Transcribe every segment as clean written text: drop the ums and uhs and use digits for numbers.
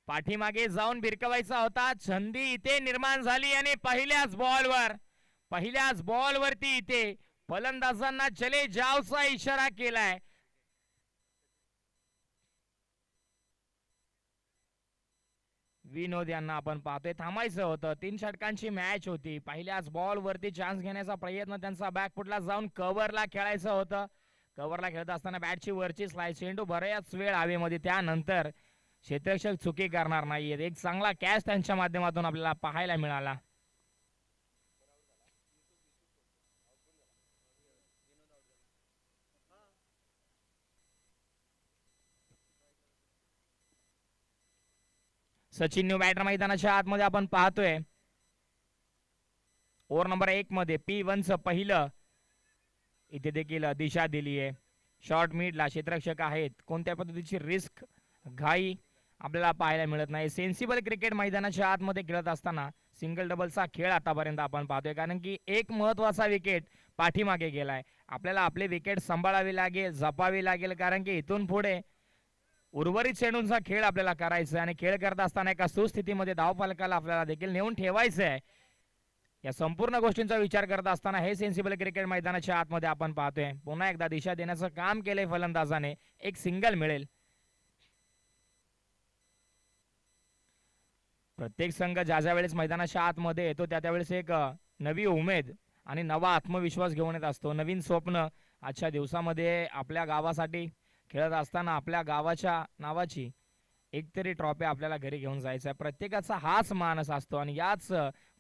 पाठीमागे जाऊन भिरकवायचा होता, संधी इथे निर्माण झाली आणि पहिल्याच बॉलवरती इथे फलंदाजांना चले जावचा इशारा केलाय. विनोद यांना आपण पाहतोय, थांबायचं होतं. 3 षटकांची मॅच होती. पहिल्याच बॉल वरती चान्स घेण्याचा प्रयत्न त्यांचा बॅकफुटला जाऊन कव्हरला खेळायचं होतं. कव्हरला खेळत असताना बॅटची वरची स्लाइस, चेंडू बऱ्याच वेळ हवेमध्ये, त्यानंतर क्षेत्ररक्षक चुकी करणार नाहीयेत. एक चांगला कॅच त्यांच्या माध्यमातून आपल्याला पाहायला मिळाला. सचिन न्यू बॅटर मैदानाच्या आतमध्ये आपण पाहतोय. ओव्हर नंबर 1 मध्ये P1 पहिलं इथे देखील दिशा दिली आहे. शॉर्ट मिडला क्षेत्ररक्षक आहेत. कोणत्या पद्धतीची रिस्क घाई आपल्याला पाहायला मिळत नाही. सेन्सिबल क्रिकेट मैदानाच्या आतमध्ये खेळत असताना सिंगल डबलचा खेळ आतापर्यंत आपण पाहतोय, कारण की एक महत्वाचा विकेट पाठीमागे गेलाय. आपल्याला आपले विकेट सांभाळावे लागेल, जपावे लागेल, कारण की इथून पुढे उर्वरित चेंडूंचा खेळ आपल्याला करायचा आणि खेळ करत असताना एका सुस्थितीमध्ये धावफलकाला आपल्याला देखील नेऊन ठेवायचं आहे. या संपूर्ण गोष्टींचा विचार करत असताना हे सेन्सिबल क्रिकेट मैदानाच्या आतमध्ये आपण पाहतोय. पुन्हा एकदा दिशा देण्याचं काम केलंय फलंदाजाने. एक सिंगल मिळेल. प्रत्येक संघ ज्या वेळेस मैदानाच्या आतमध्ये येतो त्यावेळेस एक नवी उमेद आणि नवा आत्मविश्वास घेऊन येत असतो. नवीन स्वप्न. आजच्या दिवसामध्ये आपल्या गावासाठी खेळत असताना आपल्या गावाच्या नावाची एकतरी ट्रॉफी आपल्याला घरी घेऊन जायचा आहे. प्रत्येकाचा हाच मानस असतो आणि याच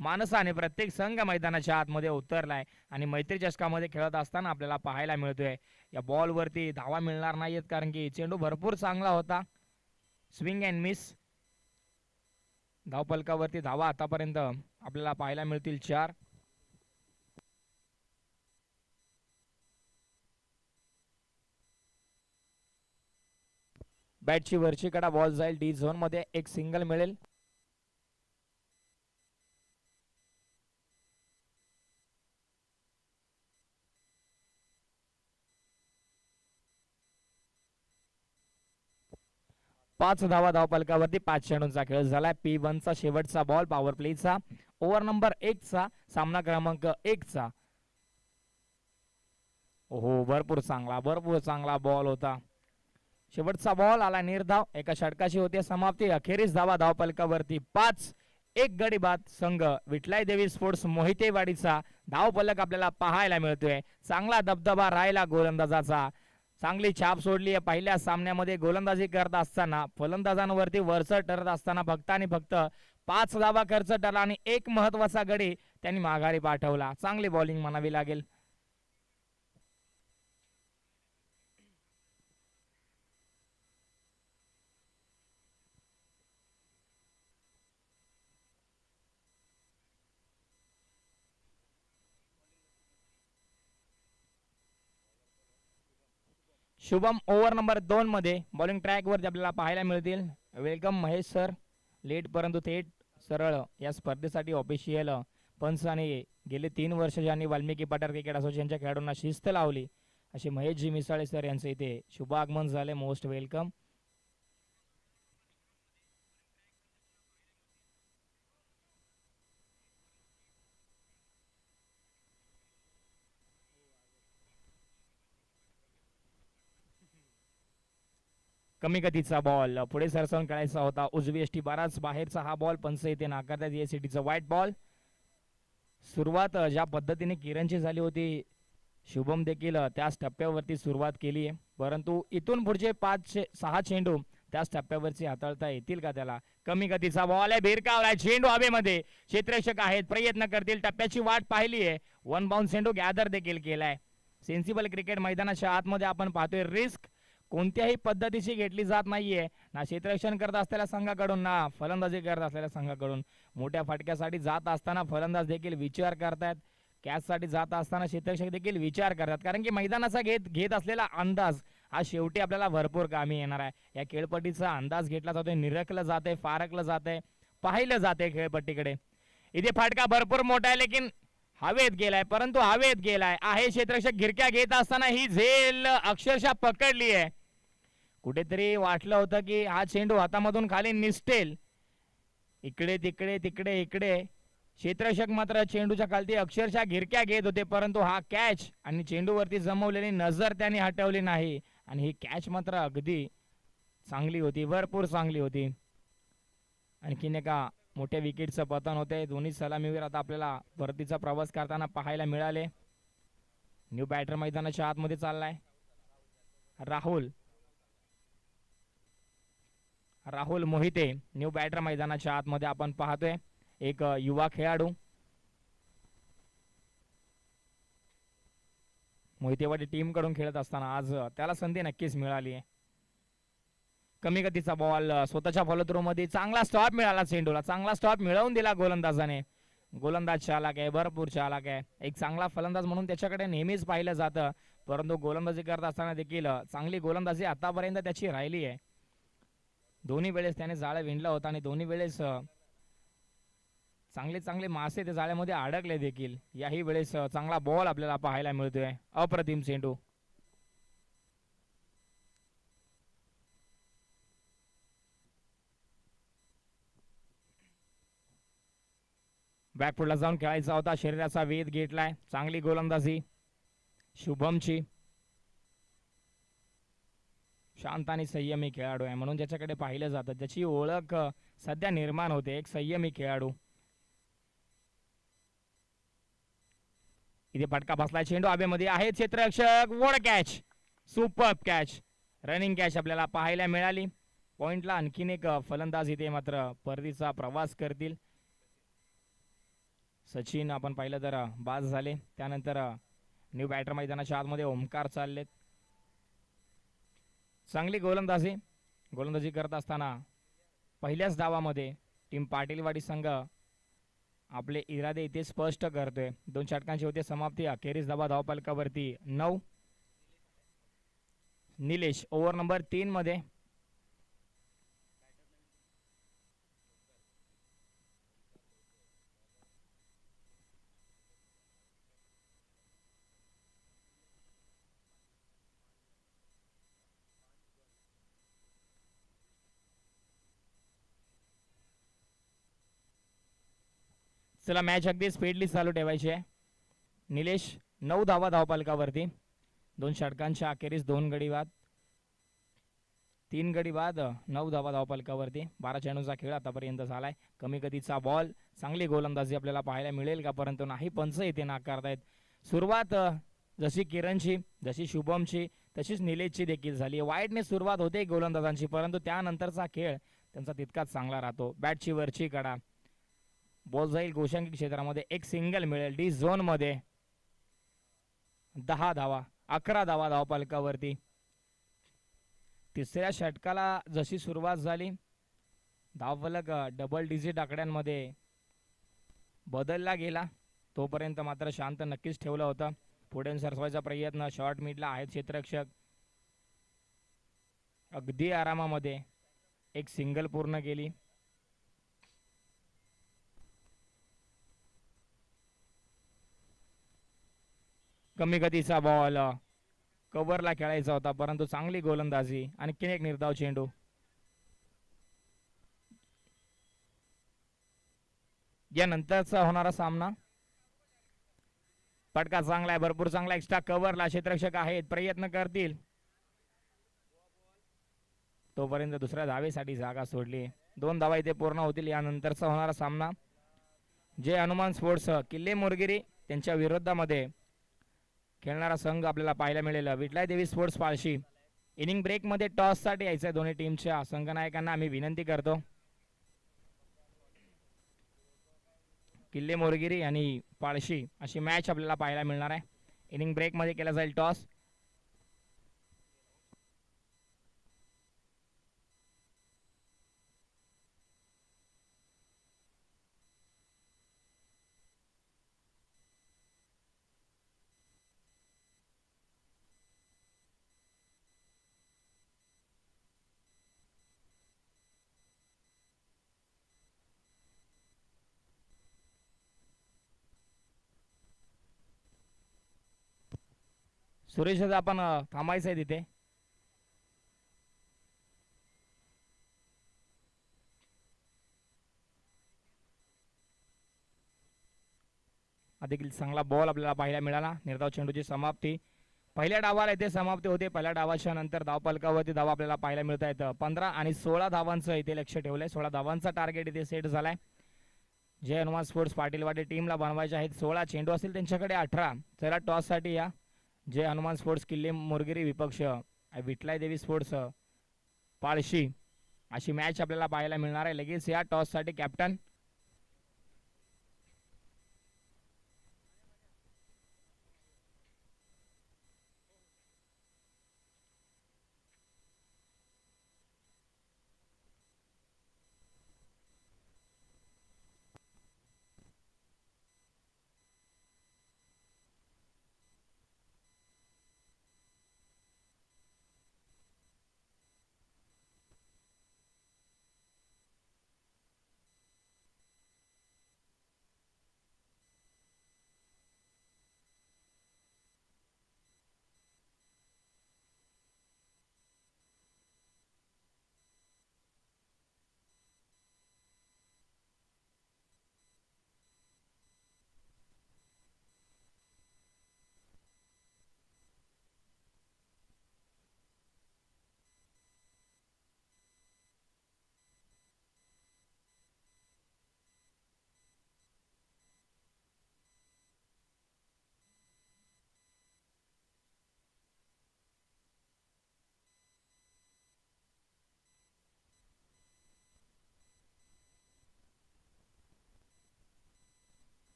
मानसाने प्रत्येक संघ मैदानाच्या आतमध्ये उतरलाय आणि मैत्री चषकामध्ये खेळत असताना आपल्याला पाहायला मिळतोय. या बॉलवरती धावा मिळणार नाहीत, कारण की चेंडू भरपूर चांगला होता. Swing and miss. धावफलकावरती धावा आतापर्यंत आपल्याला पाहायला मिळतील 4. बॅटची वरची कडा, बॉल जाईल डी झोन मध्ये. एक सिंगल मिळेल. पाच धावा धावफलकावरती. 5 चेंडूंचा खेळ झालाय. P1 शेवटचा बॉल पॉवर प्लेचा. ओव्हर नंबर 1 सामना क्रमांक 1. हो, भरपूर चांगला बॉल होता. शेवटचा बॉल आला निर्धाव. एका षटकाची होती समाप्ती. अखेरीस धावा धावफलकावरती 5. एक गडी बाद. संघ विठलाई देवी स्पोर्ट्स मोहितेवाडीचा धावफलक आपल्याला पाहायला मिळतोय. चांगला दबदबा राहिला गोलंदाजाचा. चांगली छाप सोडली आहे. पहिल्या सामन्यामध्ये गोलंदाजी करत असताना फलंदाजांवरती वरचढ ठरत असताना फक्त आणि फक्त 5 धावा खर्च ठरला आणि एक महत्वाचा गडी त्यांनी माघारी पाठवला. चांगली बॉलिंग म्हणावी लागेल. शुभम ओव्हर नंबर 2 मध्ये बॉलिंग ट्रॅक वरती आपल्याला पाहायला मिळतील. Welcome Mahesh sir. लेट परंतु थेट सरळ या स्पर्धेसाठी ऑफिशियल पंच आणि गेले 3 वर्ष ज्यांनी वाल्मिकी पाटील क्रिकेट असोसिएशनच्या खेळाडूंना शिस्त लावली असे महेशजी मिसाळे सर यांचे इथे शुभ आगमन झाले. Most welcome. कमी गतीचा बॉल पुढे सरसावून खेळायचा होता. उजवी यष्टी बराच बाहेरचा हा बॉल पंच इथे नाकारतात. या सिटीचा व्हाईट बॉल. सुरुवात ज्या पद्धतीने किरणची झाली होती, शुभम देखील त्याच टप्प्यावरती सुरुवात केली आहे, परंतु इथून पुढचे 5-6 चेंडू त्याच टप्प्यावरची हाताळता येतील का त्याला. कमी गतीचा बॉल आहे. भिरकावलाय चेंडू हवेमध्ये. क्षेत्ररक्षक आहेत, प्रयत्न करतील. टप्प्याची वाट पाहिली आहे. 1 बाउंस चेंडू गॅदर देखील केलाय. सेन्सिबल क्रिकेट मैदानाच्या आतमध्ये आपण पाहतोय रिस्क कोणत्याही पद्धतीची घेतली जात नाहीये. ना क्षेत्ररक्षण करत असलेल्या संघाकडून ना फलंदाजी करत असलेल्या संघाकडून. मोठ्या फटक्यासाठी जात असताना फलंदाज देखील विचार करतात. कॅच साठी जात असताना क्षेत्ररक्षक देखील विचार करतात, कारण की मैदानाचा घेत असलेला अंदाज हा शेवटी आपल्याला भरपूर कामी येणार आहे. या खेळपट्टीचा अंदाज घेतला जातोय, निरखलं जाते, फारकलं जाते, पाहिलं जाते खेळपट्टीकडे. इथे फटका भरपूर मोठा आहे, लेकिन हवेत गेलाय, परंतु हवेत गेलाय आहे. क्षेत्ररक्षक गिरक्या घेत असताना ही झेल अक्षरशः पकडली आहे. कुठेतरी वाटलं होतं की हा चेंडू हातामधून खाली निसटेल. इकडे तिकडे तिकडे इकडे क्षेत्ररक्षक मात्र चेंडूच्या खालती अक्षरशः गिरक्या घेत होते, परंतु हा कॅच आणि चेंडूवरती जमवलेली नजर त्यांनी हटवली नाही. आणि ही कॅच मात्र अगदी चांगली होती, भरपूर चांगली होती. आणखीन एका मोठ्या विकेटचं पतन होते. दोन्ही सलामीवीर आता आपल्याला परतीचा प्रवास करताना पाहायला मिळाले. न्यू बॅटर मैदानाच्या आतमध्ये चाललाय राहुल राहुल मोहिते. न्यू बॅटर मैदानाच्या आतमध्ये आपण पाहतोय एक युवा खेळाडू. मोहितेवाडी टीम कडून खेळत असताना आज त्याला संधी नक्कीच मिळाली आहे. कमी गतीचा बॉल स्वतःच्या फॉलोथ्रो मध्ये चांगला स्टॉप मिळाला. चेंडूला चांगला स्टॉप मिळवून दिला गोलंदाजाने. गोलंदाज चालाक आहे, भरपूर चालाक आहे. एक चांगला फलंदाज म्हणून त्याच्याकडे नेहमीच पाहिलं जातं, परंतु गोलंदाजी करत असताना देखील चांगली गोलंदाजी आतापर्यंत त्याची राहिली आहे. दोन्ही वेळेस त्याने जाळं विणलं होतं आणि दोन्ही वेळेस चांगले चांगले मासे त्या जाळ्यामध्ये अडकले देखील. याही वेळेस चांगला बॉल आपल्याला पाहायला मिळतोय. अप्रतिम चेंडू. बॅकफुटला जाऊन खेळायचा होता, शरीराचा वेध घेतलाय. चांगली गोलंदाजी शुभमची. शांत आणि संयमी खेळाडू आहे म्हणून ज्याच्याकडे पाहिलं जातं, ज्याची ओळख सध्या निर्माण होते, एक संयमी खेळाडू. इथे फटका बसलाय, चेंडू हवेमध्ये आहे. क्षेत्ररक्षक वॉड catch, super catch, running catch आपल्याला पाहायला मिळाली. पॉइंटला आणखीन एक फलंदाज इथे मात्र परतीचा प्रवास करतील. सचिन आपण पाहिलं तर बाद झाले. त्यानंतर न्यू बॅटर मैदानाच्या आतमध्ये ओमकार चाललेत. चांगली गोलंदाजी करत असताना पहिल्याच डावामध्ये टीम पाटीलवाडी संघ आपले इरादे इथे स्पष्ट करतोय. 2 षटकांची होते समाप्ती. अखेरीस धावफलकावरती 9. निलेश ओव्हर नंबर 3 मध्ये चला मॅच अगदी स्पीडली चालू ठेवायची आहे. निलेश 9 धावा धावफलकावरती. 2 षटकांच्या अखेरीस 2 गडी बाद, 3 गडी बाद, 9 धावा धावफलकावरती. 12 चेंडूचा खेळ आतापर्यंत झालाय. कमी गतीचा बॉल, चांगली गोलंदाजी आपल्याला पाहायला मिळेल का, परंतु नाही. पंच इथे नाकारतायत. सुरुवात जशी किरणची, जशी शुभमची, तशीच निलेशची देखील झाली. वाईटने सुरुवात होते गोलंदाजांची, परंतु त्यानंतरचा खेळ त्यांचा तितकाच चांगला राहतो. बॅटची वरची कडा, बॉल जाईल गोशांकी क्षेत्रामध्ये, एक सिंगल मिळेल. डी झोन मध्ये 10 धावा, 11 धावा धावफलकावरती. तिसऱ्या षटकाला जशी सुरुवात झाली, धावफलक डबल डिजिट आकड्यांमध्ये बदलला गेला. तोपर्यंत मात्र शांत नक्कीच ठेवलं होतं. पुढे सरसवायचा प्रयत्न, शॉर्ट मिडला आहेत क्षेत्ररक्षक. अगदी आरामामध्ये एक सिंगल पूर्ण केली. कमी गतीचा बॉल, कव्हरला खेळायचा होता, परंतु चांगली गोलंदाजी. आणखीन एक निर्धाव चेंडू. या नंतरचा होणारा सामना. फटका चांगला आहे, भरपूर चांगला. एक्स्ट्रा कव्हरला क्षेत्ररक्षक आहेत, प्रयत्न करतील. तोपर्यंत दुसऱ्या धावेसाठी जागा सोडली. 2 धावा इथे पूर्ण होतील. यानंतरचा होणारा सामना जे हनुमान स्पोर्ट्स किल्ले मोरगिरी त्यांच्या विरोधामध्ये खेळणारा संघ आपल्याला पाहायला मिळेल. विठलाई देवी स्पोर्ट्स पाळशी. इनिंग ब्रेक मध्ये टॉस साठी यायचं दोन्ही टीमच्या संघनायकांना आम्ही विनंती करतो. किल्ले मोरगिरी आणि पाळशी अशी मॅच आपल्याला पाहायला मिळणार आहे. इनिंग ब्रेक मध्ये केला जाईल टॉस. सुरेश आपण थांबायचं आहे तिथे. हा देखील चांगला बॉल आपल्याला पाहायला मिळाला. निर्धाव चेंडूची समाप्ती पहिल्या डावाला इथे समाप्ती होते. पहिल्या डावाच्या नंतर धावफलकावरती धावा आपल्याला पाहायला मिळत आहेत. 15 आणि 16 धावांचं इथे लक्ष ठेवलंय. 16 धावांचा टार्गेट इथे सेट झालाय. जय हनुमान स्पोर्ट्स पाटीलवाडी टीमला बनवायचे आहेत. 16 चेंडू असतील त्यांच्याकडे 18. चला टॉस साठी या. जय हनुमान स्पोर्ट्स किल्ले मोरगिरी विपक्ष विठलाई देवी स्पोर्ट्स पाळशी अशी मॅच आपल्याला पाहायला मिळणार आहे. लगेच या टॉस साठी कॅप्टन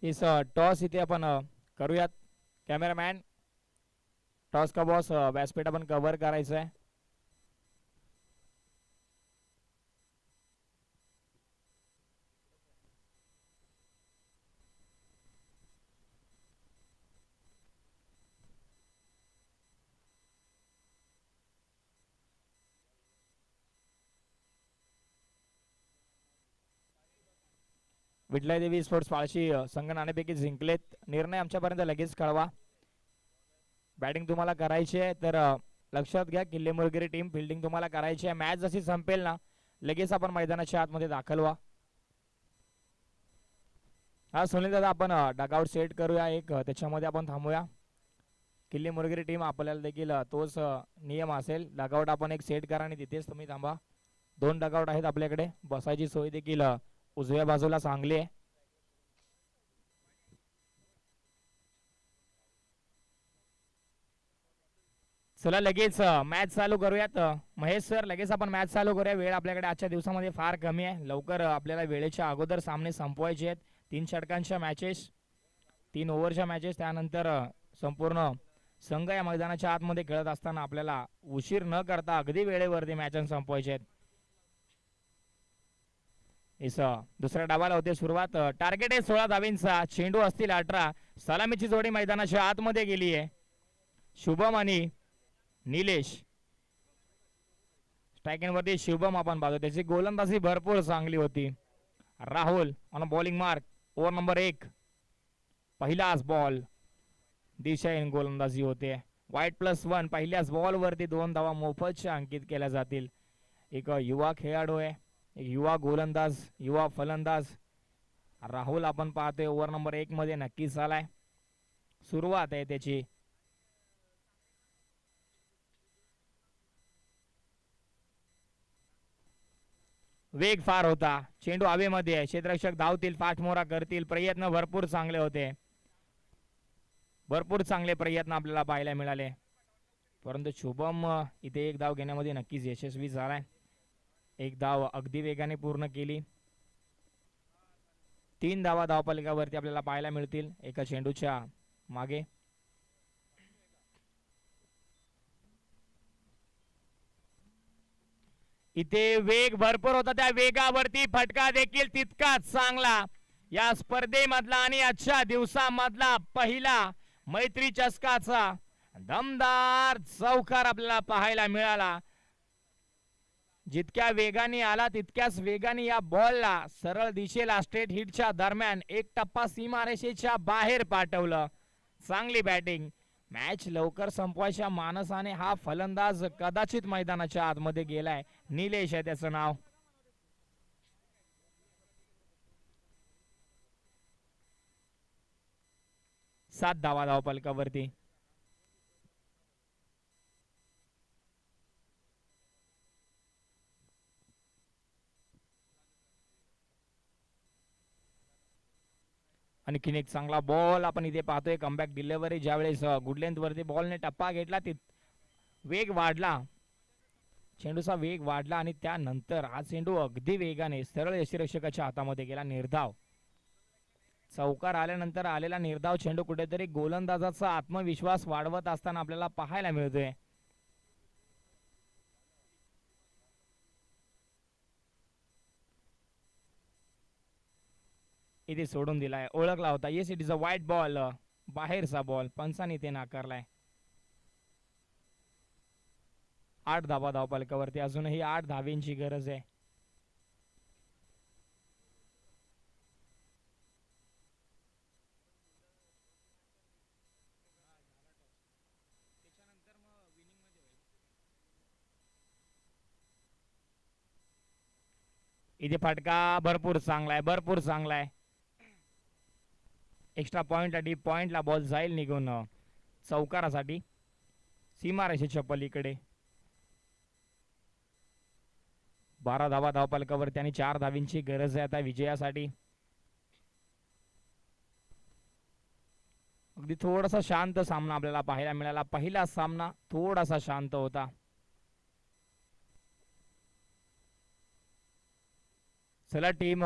इस टॉस इथे आपण करूयात. कॅमेरामॅन टॉस का बॉस व्यासपीठ आपण कव्हर करायचं आहे. विठलाई देवी स्पोर्ट्स पाळशी संघ नाणेफेकी जिंकलेत. निर्णय आमच्यापर्यंत लगेच कळवा. बॅटिंग तुम्हाला करायची आहे तर लक्षात घ्या. किल्ले मुरगिरी टीम फिल्डिंग तुम्हाला करायची आहे. मॅच जशी संपेल ना लगेच आपण मैदानाच्या आतमध्ये दाखल व्हा. हा सुनील दादा आपण डगआउट सेट करूया एक त्याच्यामध्ये आपण थांबूया. किल्ले मुरगिरी टीम आपल्याला देखील तोच नियम असेल. डगआउट आपण एक सेट करा आणि तिथेच तुम्ही थांबा. 2 डगआउट आहेत आपल्याकडे. बसायची सोय देखील उजव्या बाजूला चांगली आहे. चला लगेच मॅच चालू करूयात. महेश सर लगेच आपण मॅच चालू करूया. वेळ आपल्याकडे आजच्या दिवसामध्ये फार कमी आहे. लवकर आपल्याला वेळेच्या अगोदर सामने संपवायचे आहेत. 3 षटकांच्या मॅचेस 3 ओव्हरच्या मॅचेस त्यानंतर संपूर्ण संघ या मैदानाच्या आतमध्ये खेळत असताना आपल्याला उशीर न करता अगदी वेळेवरती मॅच संपवायचे आहेत. दुसऱ्या डावाला होते सुरुवात. टार्गेट आहे 16 धावींचा. चेंडू असतील 18. सलामीची जोडी मैदानाच्या आतमध्ये गेली आहे. शुभम आणि निलेश स्ट्रायकिंग वरती शुभम आपण पाहतो. त्याची गोलंदाजी भरपूर चांगली होती. Rahul on bowling mark. Over number 1 पहिलाच बॉल. दिशाहीन गोलंदाजी होते. वाईट +1 पहिल्याच बॉल वरती 2 धावा मोफतच्या अंकित केल्या जातील. एक युवा खेळाडू आहे. युवा गोलंदाज युवा फलंदाज राहुल आपण पाहतोय ओव्हर नंबर 1 मध्ये नक्कीच झालाय. सुरुवात आहे त्याची. वेग फार होता. चेंडू हवेमध्ये आहे. क्षेत्ररक्षक धावतील पाठमोरा करतील. प्रयत्न भरपूर चांगले होते. भरपूर चांगले प्रयत्न आपल्याला पाहायला मिळाले परंतु शुभम इथे एक धाव घेण्यामध्ये नक्कीच यशस्वी झालाय. एक धाव अगदी वेगाने पूर्ण केली. 3 धावा धावफलकावरती आपल्याला पाहायला मिळतील एका चेंडूच्या मागे. इथे वेग भरपूर होता. त्या वेगावरती फटका देखील तितकाच चांगला. या स्पर्धेमधला आणि आजच्या दिवसामधला पहिला मैत्री चषकाचा दमदार चौकार आपल्याला पाहायला मिळाला. जितक्या वेगाने आला तितक्याच वेगाने या बॉलला सरळ दिशेला स्ट्रेट हिटच्या दरम्यान एक टप्पा सीमारेषेच्या बाहेर पाठवलं. चांगली बॅटिंग. मॅच लवकर संपवायच्या मानसाने हा फलंदाज कदाचित मैदानाच्या आतमध्ये गेलाय. निलेश आहे त्याचं नाव. सात धावा धावफलकावरती. आणखीन एक चांगला बॉल आपण इथे पाहतोय. कमबॅक डिलिव्हरी ज्यावेळेस गुड लेंथ वरती बॉलने टप्पा घेतला वेग वाढला, चेंडूचा वेग वाढला आणि त्यानंतर हा चेंडू अगदी वेगाने सरळ यष्टिरक्षकाच्या हातामध्ये गेला. निर्धाव. चौकार आल्यानंतर आलेला निर्धाव चेंडू कुठेतरी गोलंदाजाचा आत्मविश्वास वाढवत असताना आपल्याला पाहायला मिळतोय. इथे सोडून दिलाय. ओळखला होता. Yes, it is a white ball. बाहेरचा बॉल पंचाने ते नाकारलाय. 8 धावा धावफलकावरती. अजूनही 8 धावेंची गरज आहे. इथे फटका भरपूर चांगला आहे, भरपूर चांगला आहे. एक्स्ट्रा पॉइंट डीप पॉइंटला बॉल जाईल निघून चौकारासाठी सीमारेषेच्या पलीकडे. 12 धावा धावफलकावरती आणि 4 धावींची गरज आहे आता विजयासाठी. अगदी थोडासा शांत सामना आपल्याला पाहायला मिळाला. पहिला सामना थोडासा शांत होता. चला टीम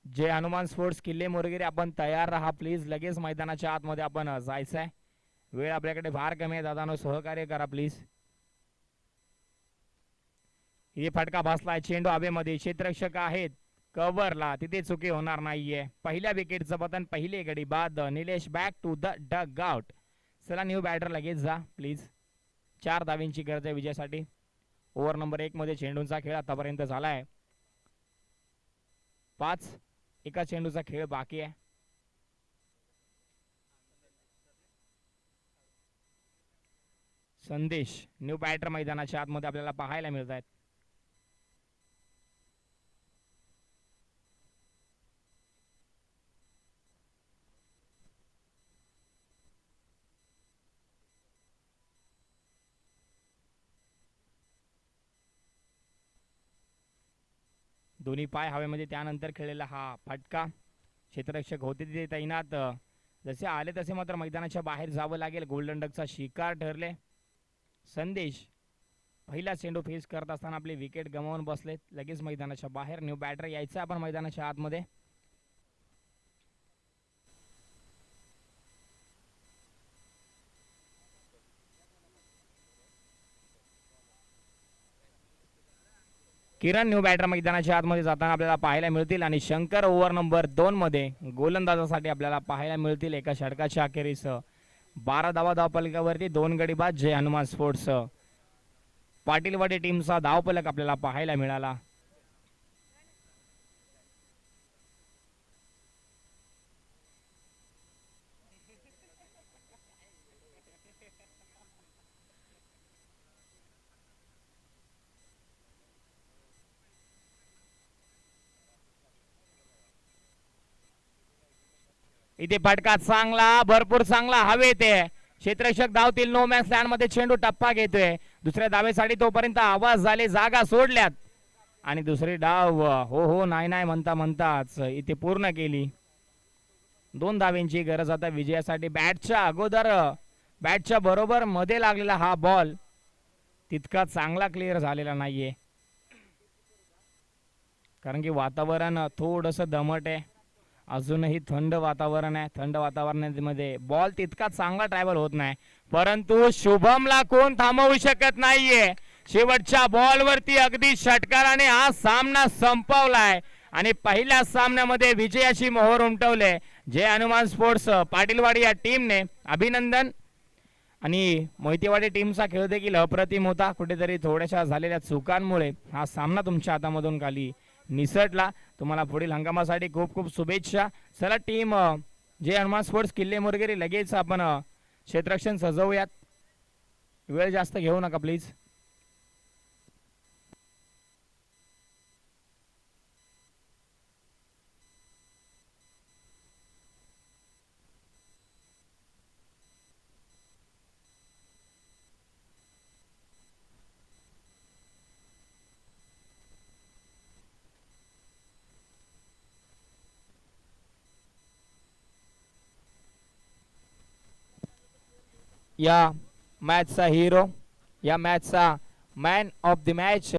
जय हनुमान स्पोर्ट्स किल्ले मोरगिरी आपण तयार राहा प्लीज. लगेच मैदानाच्या आतमध्ये आपण जायचं आहे. वेळ आपल्याकडे फार कमी आहे. दादानो सहकार्य करा प्लीज. इथे फटका बसलाय. चेंडू हवेमध्ये. क्षेत्ररक्षक आहेत कव्हरला. तिथे चुकी होणार नाहीये. पहिल्या विकेटचं पतन. पहिली गडी बाद. Nilesh back to the dugout. चला न्यू बॅटर लगेच जा प्लीज. 4 धावींची गरज आहे विजयासाठी. ओव्हर नंबर 1 मध्ये चेंडूंचा खेळ आतापर्यंत झालाय 5. एका चेंडूचा खेळ बाकी आहे. संदेश न्यू बॅटर मैदानाच्या आतमध्ये आपल्याला पाहायला मिळत आहेत. दोन्ही पाय हवेमध्ये. त्यानंतर खेळलेला हा फटका. क्षेत्ररक्षक होते तिथे तैनात. जसे आले तसे मात्र मैदानाच्या बाहेर जावं लागेल. गोल्डन डकचा शिकार ठरले. संदेश पहिला चेंडू फेस करत असताना आपले विकेट गमावून बसलेत. लगेच मैदानाच्या बाहेर. न्यू बॅटर यायचं आपण मैदानाच्या आतमध्ये. किरण न्यू बॅटर मैदानाच्या आतमध्ये जाताना आपल्याला पाहायला मिळतील. आणि शंकर ओव्हर नंबर 2 मध्ये गोलंदाजासाठी आपल्याला पाहायला मिळतील. एका षटकाच्या अखेरीस 12 धावा धावफलकावरती 2 गडी बाद. जय हनुमान स्पोर्ट्स पाटीलवाडी टीमचा धावफलक आपल्याला पाहायला मिळाला. इथे फटका चांगला, भरपूर चांगला हवेत आहे. क्षेत्ररक्षक धावतील. नो मॅच लँड मध्ये चेंडू टप्पा घेतोय. दुसऱ्या धावेसाठी तोपर्यंत आवाज झाले. जागा सोडल्यात आणि दुसरी डाव हो हो नाही नाही म्हणता म्हणताच इथे पूर्ण केली. 2 धावेंची गरज आता विजयासाठी. बॅटच्या अगोदर बॅटच्या बरोबर मध्ये लागलेला हा बॉल तितका चांगला क्लिअर झालेला नाहीये, कारण की वातावरण थोडंसं दमट आहे. अजूनही थंड वातावरण आहे. थंड वातावरणामध्ये बॉल तितका चांगला ट्रॅव्हल होत नाही. परंतु शुभमला कोण थांबवू शकत नाहीये. शेवटच्या बॉलवरती अगदी षटकाराने हा सामना संपवलाय आणि पहिल्या सामन्यामध्ये विजयाची मोहर उमटवले. जय हनुमान स्पोर्ट्स पाटीलवाडी या टीमने अभिनंदन. आणि मोहितेवाडी टीमचा खेळ देखील अप्रतिम होता. कुठेतरी थोड्याशा झालेल्या चुकांमुळे हा सामना तुमच्या हातामधून खाली निसटला. तुम्हाला पुढील हंगामासाठी खूप खूप शुभेच्छा. चला टीम जय हनुमान स्पोर्ट्स किल्ले मोरगेरी लगेच आपण क्षेत्ररक्षण सजवूयात. वेळ जास्त घेऊ नका प्लीज. या मॅचचा हिरो, या मॅचचा मॅन ऑफ द मॅच